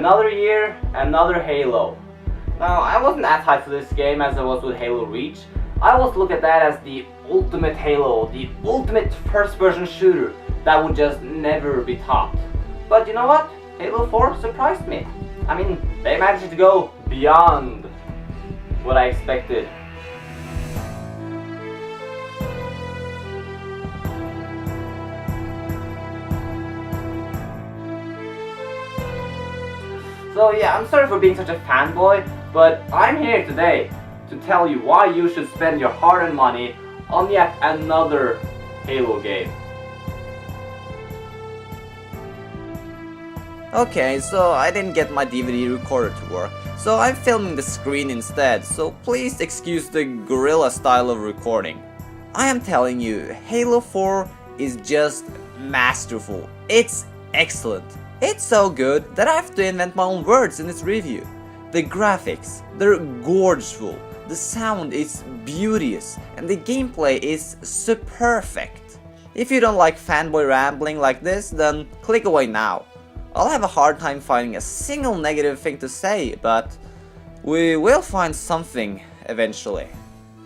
Another year, another Halo. Now, I wasn't as hyped for this game as I was with Halo Reach. I always look at that as the ultimate Halo, the ultimate first-person shooter that would just never be topped. But you know what? Halo 4 surprised me. I mean, they managed to go beyond what I expected. So yeah, I'm sorry for being such a fanboy, but I'm here today to tell you why you should spend your hard-earned money on yet another Halo game. Okay, so I didn't get my DVD recorder to work, so I'm filming the screen instead, so please excuse the gorilla style of recording. I am telling you, Halo 4 is just masterful. It's excellent. It's so good that I have to invent my own words in this review. The graphics, they're gorgeous, the sound is beauteous, and the gameplay is super-perfect. If you don't like fanboy rambling like this, then click away now. I'll have a hard time finding a single negative thing to say, but we will find something eventually.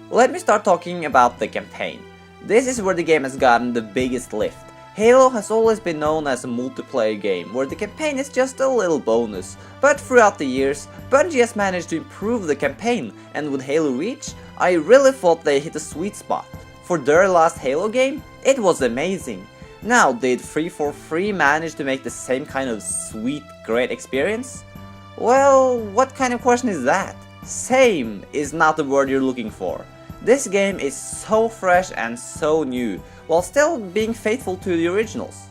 Let me start talking about the campaign. This is where the game has gotten the biggest lift. Halo has always been known as a multiplayer game, where the campaign is just a little bonus, but throughout the years, Bungie has managed to improve the campaign, and with Halo Reach, I really thought they hit a sweet spot. For their last Halo game, it was amazing. Now, did 343 manage to make the same kind of sweet, great experience? Well, what kind of question is that? Same is not the word you're looking for. This game is so fresh and so new, while still being faithful to the originals.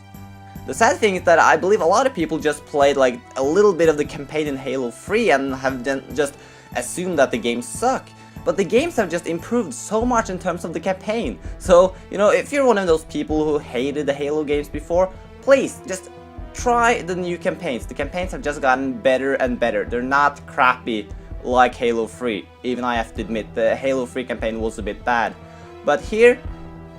The sad thing is that I believe a lot of people just played like a little bit of the campaign in Halo 3 and have just assumed that the games suck. But the games have just improved so much in terms of the campaign. So, if you're one of those people who hated the Halo games before, please just try the new campaigns. The campaigns have just gotten better and better. They're not crappy like Halo 3. Even I have to admit, the Halo 3 campaign was a bit bad. But here,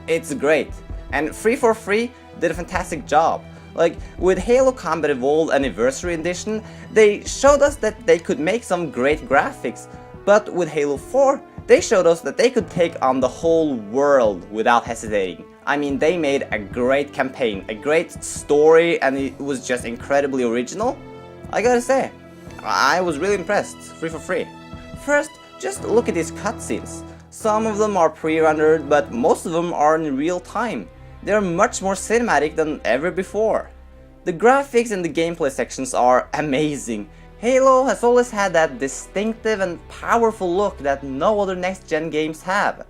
it's great. And 343 did a fantastic job. Like, with Halo Combat Evolved Anniversary Edition, they showed us that they could make some great graphics. But with Halo 4, they showed us that they could take on the whole world without hesitating. I mean, they made a great campaign, a great story, and it was just incredibly original. I gotta say, I was really impressed, 343. First, just look at these cutscenes. Some of them are pre-rendered, but most of them are in real time. They are much more cinematic than ever before. The graphics and the gameplay sections are amazing. Halo has always had that distinctive and powerful look that no other next-gen games have.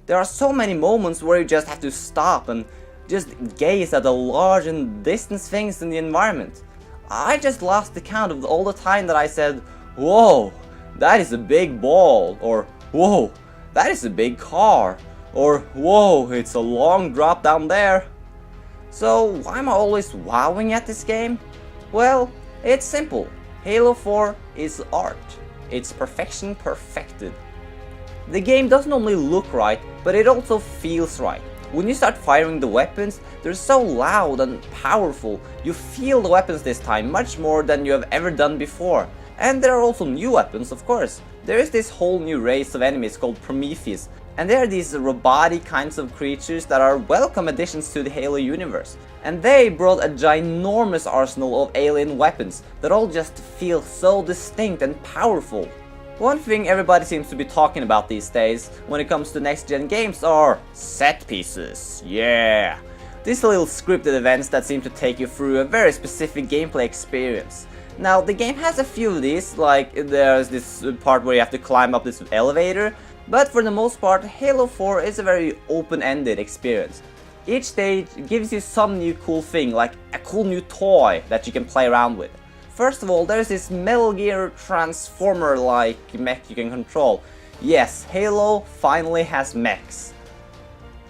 There are so many moments where you just have to stop and just gaze at the large and distant things in the environment. I just lost the count of all the time that I said, "Whoa, that is a big ball," or "Whoa, that is a big car," or "Whoa, it's a long drop down there." So why am I always wowing at this game? Well, it's simple. Halo 4 is art. It's perfection perfected. The game doesn't only look right, but it also feels right. When you start firing the weapons, they're so loud and powerful. You feel the weapons this time much more than you have ever done before. And there are also new weapons, of course. There is this whole new race of enemies called Prometheus, and they are these robotic kinds of creatures that are welcome additions to the Halo universe. And they brought a ginormous arsenal of alien weapons that all just feel so distinct and powerful. One thing everybody seems to be talking about these days when it comes to next-gen games are set pieces. Yeah! These little scripted events that seem to take you through a very specific gameplay experience. Now, the game has a few of these, like there's this part where you have to climb up this elevator, but for the most part, Halo 4 is a very open-ended experience. Each stage gives you some new cool thing, like a cool new toy that you can play around with. First of all, there's this Metal Gear Transformer-like mech you can control. Yes, Halo finally has mechs.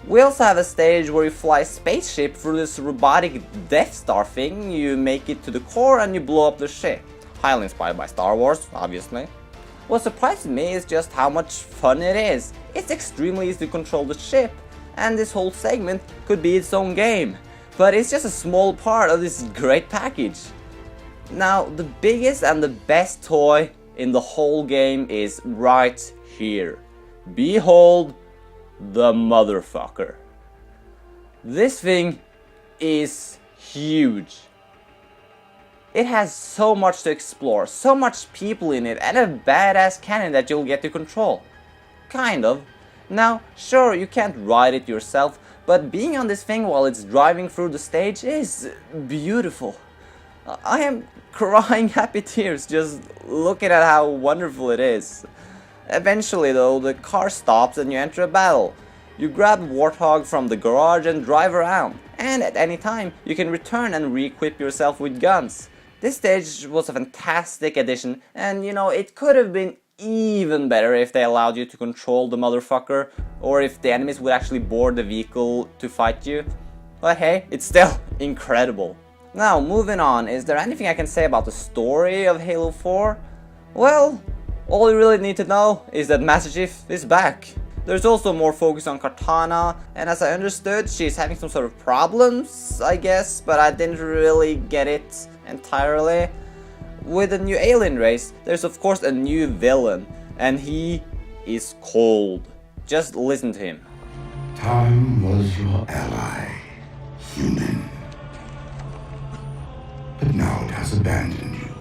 We also have a stage where you fly a spaceship through this robotic Death Star thing. You make it to the core and you blow up the ship. Highly inspired by Star Wars, obviously. What surprised me is just how much fun it is. It's extremely easy to control the ship, and this whole segment could be its own game. But it's just a small part of this great package. Now, the biggest and the best toy in the whole game is right here. Behold the motherfucker. This thing is huge. It has so much to explore, so much people in it, and a badass cannon that you'll get to control. Kind of. Now, sure, you can't ride it yourself, but being on this thing while it's driving through the stage is beautiful. I am crying happy tears just looking at how wonderful it is. Eventually though, the car stops and you enter a battle. You grab Warthog from the garage and drive around, and at any time you can return and re-equip yourself with guns. This stage was a fantastic addition, and you know, it could have been even better if they allowed you to control the motherfucker, or if the enemies would actually board the vehicle to fight you. But hey, it's still incredible. Now, moving on, is there anything I can say about the story of Halo 4? Well, all you really need to know is that Master Chief is back. There's also more focus on Cortana, and as I understood, she's having some sort of problems, I guess, but I didn't really get it entirely. With the new alien race, there's of course a new villain, and he is cold. Just listen to him. Time was your ally, human. But now it has abandoned you.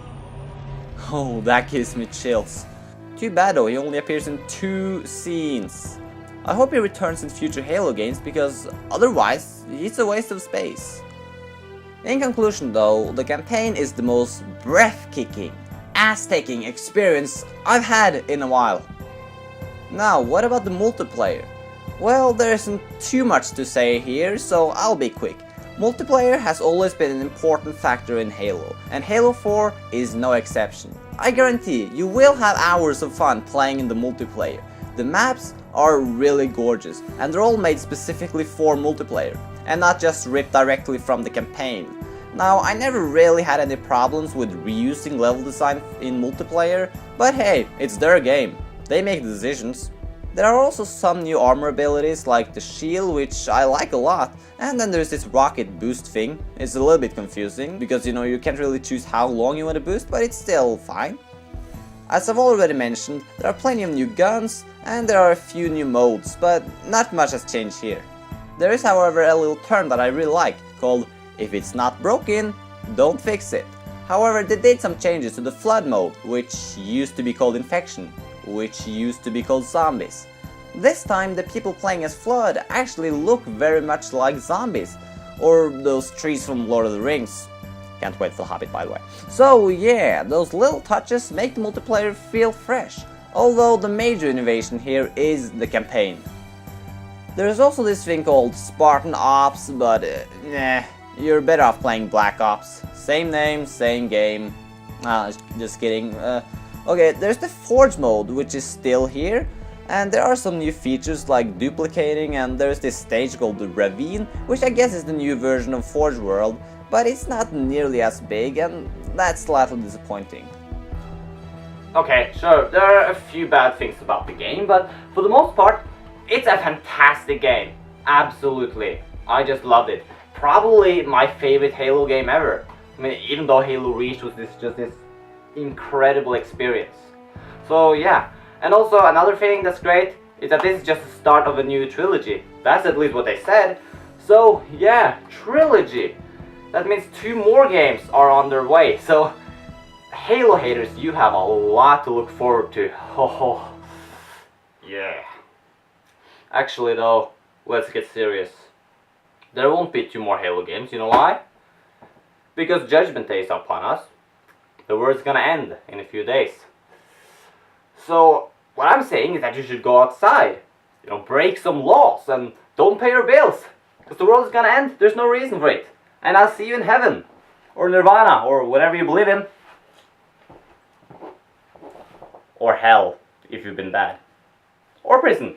Oh, that gives me chills. Too bad though, he only appears in 2 scenes. I hope he returns in future Halo games, because otherwise, he's a waste of space. In conclusion though, the campaign is the most breath-kicking, ass-taking experience I've had in a while. Now, what about the multiplayer? Well, there isn't too much to say here, so I'll be quick. Multiplayer has always been an important factor in Halo, and Halo 4 is no exception. I guarantee you will have hours of fun playing in the multiplayer. The maps are really gorgeous, and they're all made specifically for multiplayer, and not just ripped directly from the campaign. Now, I never really had any problems with reusing level design in multiplayer, but hey, it's their game. They make the decisions. There are also some new armor abilities like the shield, which I like a lot, and then there's this rocket boost thing. It's a little bit confusing because you can't really choose how long you want to boost, but it's still fine. As I've already mentioned, there are plenty of new guns and there are a few new modes, but not much has changed here. There is however a little term that I really like called "if it's not broken, don't fix it." However, they did some changes to the flood mode, which used to be called infection, which used to be called zombies. This time the people playing as Flood actually look very much like zombies, or those trees from Lord of the Rings. Can't wait for Hobbit, by the way. So yeah, those little touches make the multiplayer feel fresh, although the major innovation here is the campaign. There is also this thing called Spartan Ops, but nah, you're better off playing Black Ops. Same name, same game. Just kidding. Okay, there's the Forge mode, which is still here, and there are some new features like duplicating, and there's this stage called the Ravine, which I guess is the new version of Forge World, but it's not nearly as big, and that's slightly disappointing. Okay, sure, there are a few bad things about the game, but for the most part, it's a fantastic game. Absolutely. I just loved it. Probably my favorite Halo game ever. I mean, even though Halo Reach was just this incredible experience. So yeah, and also another thing that's great is that this is just the start of a new trilogy. That's at least what they said. So yeah, trilogy. That means 2 more games are on their way. So Halo haters, you have a lot to look forward to. Oh yeah. Actually though, let's get serious. There won't be 2 more Halo games, you know why? Because Judgment Day is upon us. The world's gonna end in a few days. So what I'm saying is that you should go outside, break some laws and don't pay your bills. Because the world is gonna end, there's no reason for it. And I'll see you in heaven, or Nirvana, or whatever you believe in. Or hell, if you've been bad. Or prison.